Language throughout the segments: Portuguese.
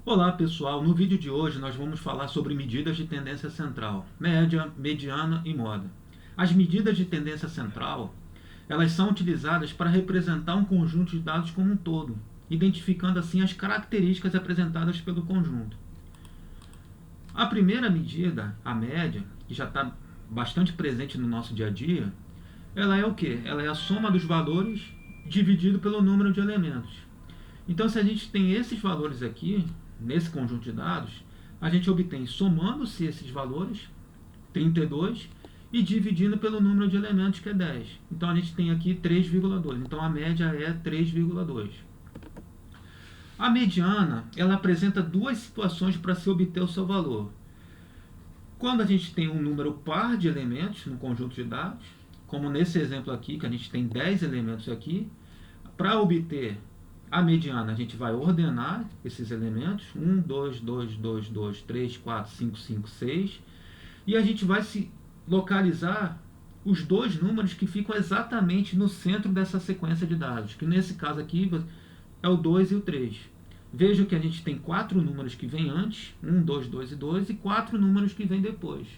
Olá pessoal, no vídeo de hoje nós vamos falar sobre medidas de tendência central, média, mediana e moda. As medidas de tendência central, elas são utilizadas para representar um conjunto de dados como um todo, identificando assim as características apresentadas pelo conjunto. A primeira medida, a média, que já está bastante presente no nosso dia a dia, ela é o quê? Ela é a soma dos valores dividido pelo número de elementos. Então, se a gente tem esses valores aqui, nesse conjunto de dados, a gente obtém, somando-se esses valores, 32, e dividindo pelo número de elementos, que é 10. Então, a gente tem aqui 3,2. Então, a média é 3,2. A mediana, ela apresenta duas situações para se obter o seu valor. Quando a gente tem um número par de elementos no conjunto de dados, como nesse exemplo aqui, que a gente tem 10 elementos aqui, para obter a mediana, a gente vai ordenar esses elementos, 1, 2, 2, 2, 2, 3, 4, 5, 5, 6, e a gente vai se localizar os dois números que ficam exatamente no centro dessa sequência de dados, que nesse caso aqui é o 2 e o 3. Veja que a gente tem 4 números que vêm antes, 1, 2, 2 e 2, e 4 números que vêm depois.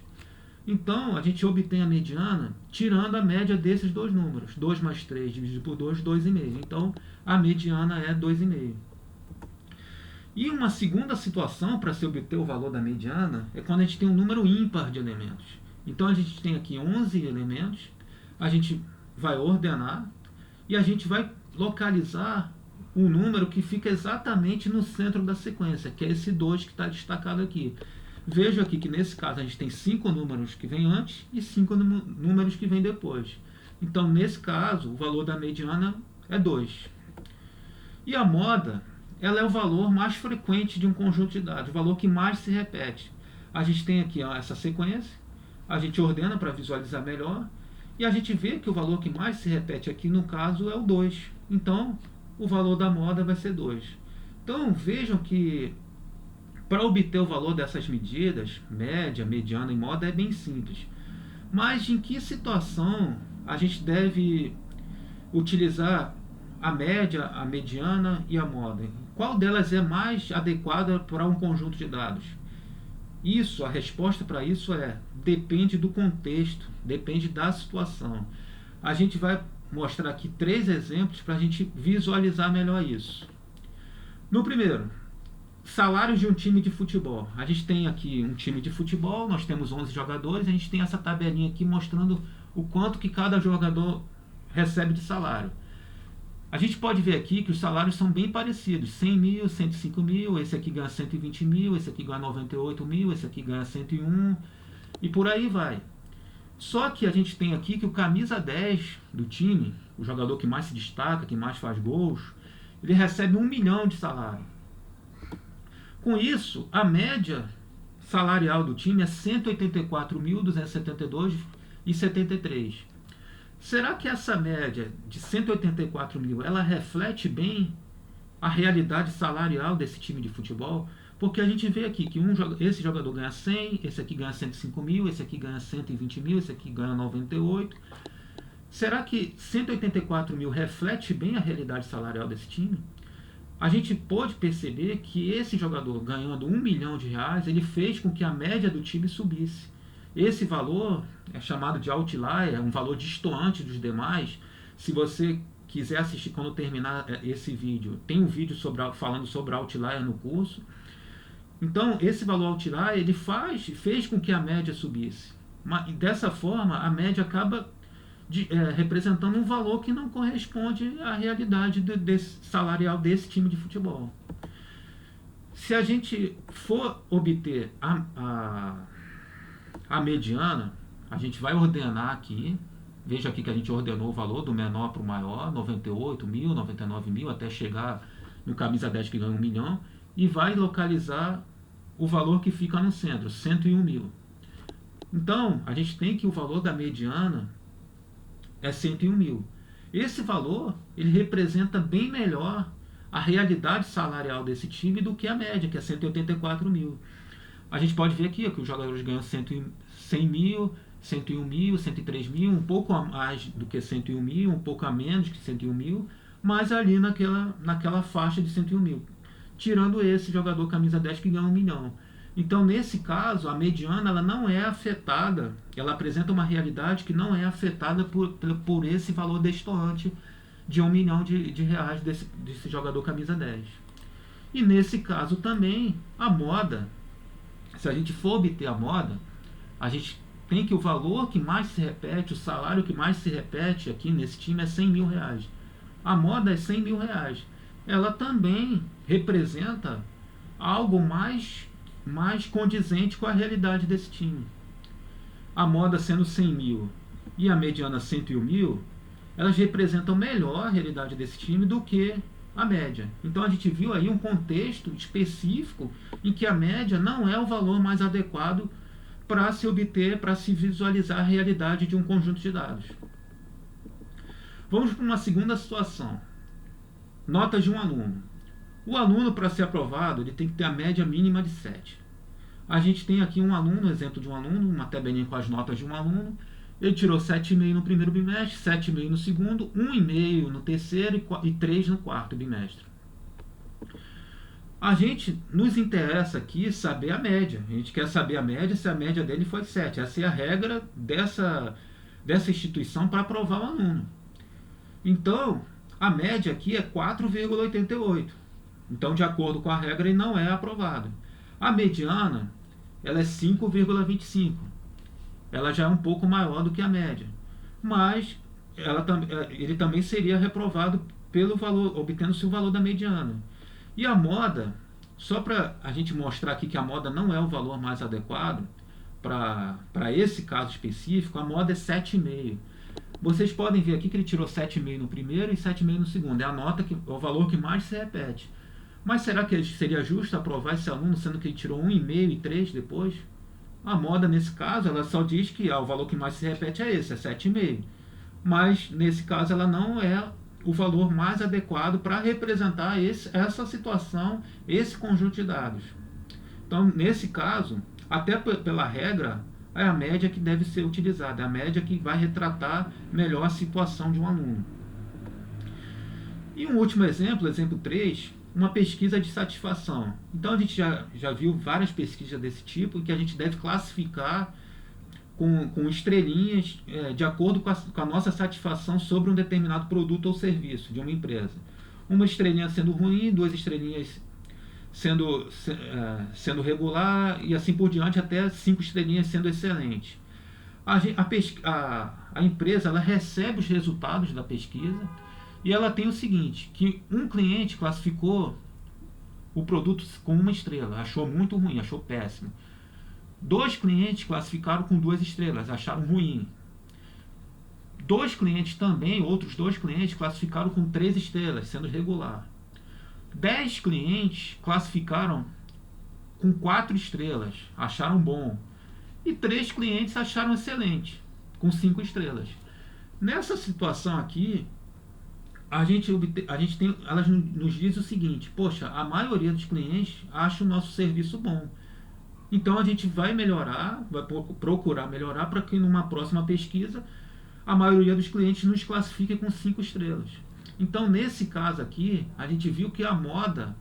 Então, a gente obtém a mediana tirando a média desses dois números. 2 mais 3 dividido por 2, 2,5. Então, a mediana é 2,5. E uma segunda situação para se obter o valor da mediana é quando a gente tem um número ímpar de elementos. Então, a gente tem aqui 11 elementos, a gente vai ordenar e a gente vai localizar um número que fica exatamente no centro da sequência, que é esse 2 que está destacado aqui. Vejo aqui que nesse caso a gente tem 5 números que vêm antes e 5 números que vêm depois. Então, nesse caso, o valor da mediana é 2. E a moda, ela é o valor mais frequente de um conjunto de dados, o valor que mais se repete. A gente tem aqui essa sequência, a gente ordena para visualizar melhor, e a gente vê que o valor que mais se repete aqui, no caso, é o 2. Então, o valor da moda vai ser 2. Então, vejam que para obter o valor dessas medidas, média, mediana e moda, é bem simples. Mas em que situação a gente deve utilizar a média, a mediana e a moda? Qual delas é mais adequada para um conjunto de dados? Isso, a resposta para isso é: depende do contexto, depende da situação. A gente vai mostrar aqui 3 exemplos para a gente visualizar melhor isso. No primeiro, salários de um time de futebol. A gente tem aqui um time de futebol, nós temos 11 jogadores, a gente tem essa tabelinha aqui mostrando o quanto que cada jogador recebe de salário. A gente pode ver aqui que os salários são bem parecidos, 100 mil, 105 mil, esse aqui ganha 120 mil, esse aqui ganha 98 mil, esse aqui ganha 101 e por aí vai. Só que a gente tem aqui que o camisa 10 do time, o jogador que mais se destaca, que mais faz gols, ele recebe 1 milhão de salário. Com isso, a média salarial do time é 184.272,73. Será que essa média de 184 mil, ela reflete bem a realidade salarial desse time de futebol? Porque a gente vê aqui que esse jogador ganha 100, esse aqui ganha 105 mil, esse aqui ganha 120 mil, esse aqui ganha 98. Será que 184 mil reflete bem a realidade salarial desse time? A gente pode perceber que esse jogador ganhando 1 milhão de reais, ele fez com que a média do time subisse. Esse valor é chamado de outlier, é um valor destoante dos demais. Se você quiser assistir quando terminar esse vídeo, tem um vídeo falando sobre outlier no curso. Então, esse valor outlier, ele fez com que a média subisse. E dessa forma, a média acaba representando um valor que não corresponde à realidade salarial desse time de futebol. Se a gente for obter a mediana, a gente vai ordenar aqui. Veja aqui que a gente ordenou o valor do menor para o maior, 98 mil, 99 mil, até chegar no camisa 10 que ganha 1 milhão, e vai localizar o valor que fica no centro, 101 mil. Então, a gente tem que o valor da mediana é 101 mil. Esse valor, ele representa bem melhor a realidade salarial desse time do que a média, que é 184 mil. A gente pode ver aqui que os jogadores ganham 100 mil, 101 mil, 103 mil, um pouco a mais do que 101 mil, um pouco a menos que 101 mil, mas ali naquela faixa de 101 mil. tirando esse jogador camisa 10 que ganha 1 milhão. Então, nesse caso, a mediana ela não é afetada, ela apresenta uma realidade que não é afetada por esse valor destoante de 1 milhão de reais desse jogador camisa 10. E nesse caso também, a moda, se a gente for obter a moda, a gente tem que o valor que mais se repete, o salário que mais se repete aqui nesse time é 100 mil reais. A moda é 100 mil reais. Ela também representa algo mais condizente com a realidade desse time. A moda sendo 100 mil e a mediana 101 mil, elas representam melhor a realidade desse time do que a média. Então a gente viu aí um contexto específico em que a média não é o valor mais adequado para se obter, para se visualizar a realidade de um conjunto de dados. Vamos para uma segunda situação. Notas de um aluno. O aluno, para ser aprovado, ele tem que ter a média mínima de 7. A gente tem aqui um aluno, exemplo de um aluno, uma tabelinha com as notas de um aluno. Ele tirou 7,5 no primeiro bimestre, 7,5 no segundo, 1,5 no terceiro e 3 no quarto bimestre. A gente nos interessa aqui saber a média. A gente quer saber a média se a média dele foi 7. Essa é a regra dessa instituição para aprovar o aluno. Então, a média aqui é 4,88. Então, de acordo com a regra, ele não é aprovado. A mediana, ela é 5,25. Ela já é um pouco maior do que a média. Mas ele também seria reprovado pelo valor, obtendo-se o valor da mediana. E a moda, só para a gente mostrar aqui que a moda não é o valor mais adequado para esse caso específico, a moda é 7,5. Vocês podem ver aqui que ele tirou 7,5 no primeiro e 7,5 no segundo. É a nota é o valor que mais se repete. Mas será que seria justo aprovar esse aluno sendo que ele tirou 1,5 e 3 depois? A moda, nesse caso, ela só diz que o valor que mais se repete é esse, é 7,5. Mas, nesse caso, ela não é o valor mais adequado para representar essa situação, esse conjunto de dados. Então, nesse caso, até pela regra, é a média que deve ser utilizada, é a média que vai retratar melhor a situação de um aluno. E um último exemplo, exemplo 3, uma pesquisa de satisfação. Então a gente já viu várias pesquisas desse tipo que a gente deve classificar com estrelinhas de acordo com a nossa satisfação sobre um determinado produto ou serviço de uma empresa. Uma estrelinha sendo ruim, 2 estrelinhas sendo regular e assim por diante, até 5 estrelinhas sendo excelente. A empresa ela recebe os resultados da pesquisa e ela tem o seguinte, que um cliente classificou o produto com 1 estrela, achou muito ruim, achou péssimo. 2 clientes classificaram com 2 estrelas, acharam ruim. 2 clientes também, outros 2 clientes classificaram com 3 estrelas, sendo regular. 10 clientes classificaram com 4 estrelas, acharam bom. E 3 clientes acharam excelente, com 5 estrelas. Nessa situação aqui, elas nos diz o seguinte: poxa, a maioria dos clientes acha o nosso serviço bom. Então a gente vai melhorar, vai procurar melhorar para que numa próxima pesquisa a maioria dos clientes nos classifique com 5 estrelas. Então nesse caso aqui, a gente viu que a moda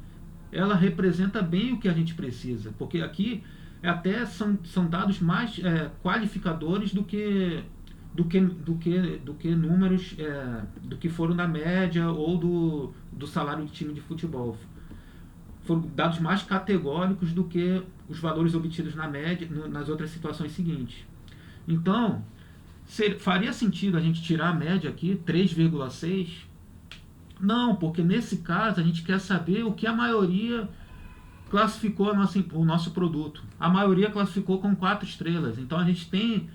ela representa bem o que a gente precisa, porque aqui até são dados mais qualificadores do que números do que foram da média ou do salário de time de futebol. Foram dados mais categóricos do que os valores obtidos na média nas outras situações seguintes. Então, faria sentido a gente tirar a média aqui, 3,6? Não, porque nesse caso a gente quer saber o que a maioria classificou o nosso produto. A maioria classificou com 4 estrelas. Então a gente tem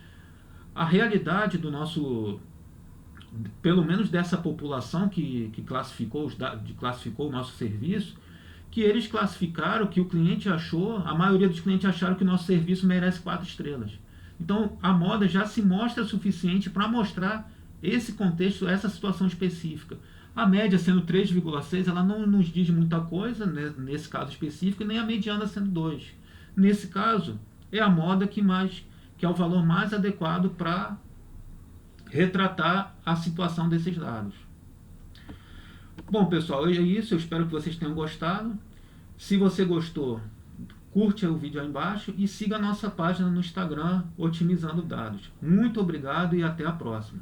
a realidade do nosso, pelo menos dessa população que classificou o nosso serviço, que eles classificaram, que o cliente achou, a maioria dos clientes acharam que o nosso serviço merece 4 estrelas. Então a moda já se mostra suficiente para mostrar esse contexto, essa situação específica. A média sendo 3,6, ela não nos diz muita coisa, né, nesse caso específico, nem a mediana sendo 2. Nesse caso, é a moda que é o valor mais adequado para retratar a situação desses dados. Bom, pessoal, é isso. Eu espero que vocês tenham gostado. Se você gostou, curte o vídeo aí embaixo e siga a nossa página no Instagram, Otimizando Dados. Muito obrigado e até a próxima.